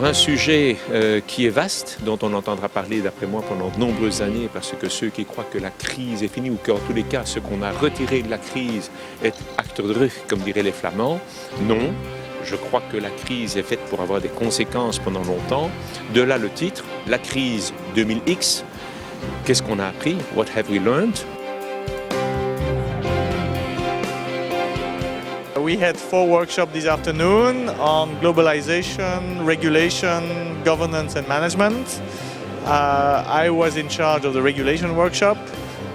Un sujet qui est vaste, dont on entendra parler d'après moi pendant de nombreuses années, parce que ceux qui croient que la crise est finie ou qu'en tous les cas ce qu'on a retiré de la crise est acteur de rue, comme diraient les Flamands, non. Je crois que la crise est faite pour avoir des conséquences pendant longtemps. De là le titre, la crise 2000X. Qu'est-ce qu'on a appris? What have we learned? We had 4 workshops this afternoon on globalization, regulation, governance and management. I was in charge of the regulation workshop,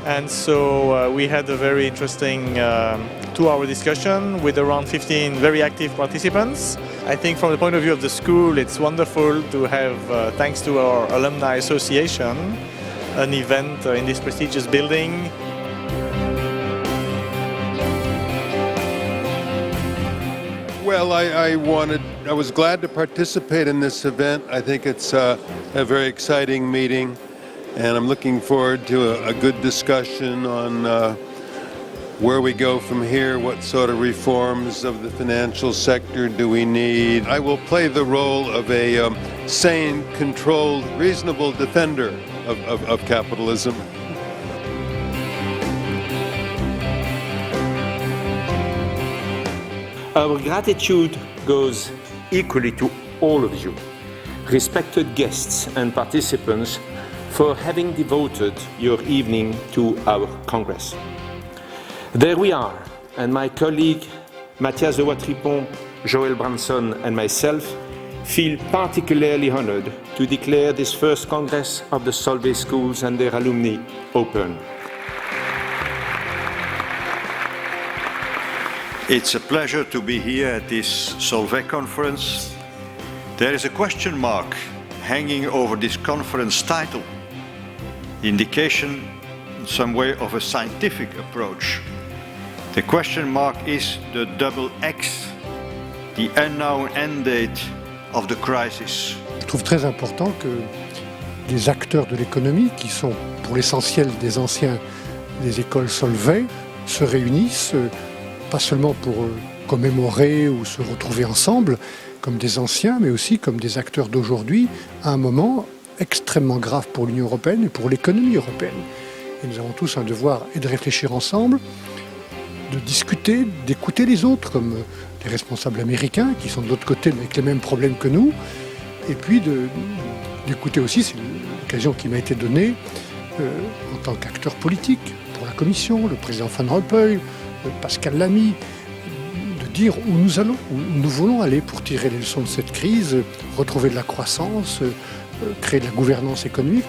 and so we had a very interesting 2-hour discussion with around 15 very active participants. I think from the point of view of the school, it's wonderful to have, thanks to our alumni association, an event in this prestigious building. Well, I was glad to participate in this event. I think it's a very exciting meeting, and I'm looking forward to a good discussion on where we go from here, what sort of reforms of the financial sector do we need. I will play the role of a sane, controlled, reasonable defender of capitalism. Our gratitude goes equally to all of you, respected guests and participants, for having devoted your evening to our Congress. There we are, and my colleague Mathias Dewatripont, Joël Branson and myself feel particularly honored to declare this first Congress of the Solvay Schools and their alumni open. It's a pleasure to be here at this Solvay conference. There is a question mark hanging over this conference title, indication in some way of a scientific approach. The question mark is the double X, the unknown end date of the crisis. Je trouve très important que des acteurs de l'économie, qui sont pour l'essentiel des anciens des écoles Solvay, se réunissent, pas seulement pour commémorer ou se retrouver ensemble comme des anciens, mais aussi comme des acteurs d'aujourd'hui, à un moment extrêmement grave pour l'Union européenne et pour l'économie européenne. Et nous avons tous un devoir et de réfléchir ensemble, de discuter, d'écouter les autres, comme les responsables américains qui sont de l'autre côté avec les mêmes problèmes que nous, et puis d'écouter aussi, c'est l'occasion qui m'a été donnée en tant qu'acteur politique pour la Commission, le président Van Rompuy, Pascal Lamy, de dire où nous allons, où nous voulons aller pour tirer les leçons de cette crise, retrouver de la croissance, créer de la gouvernance économique.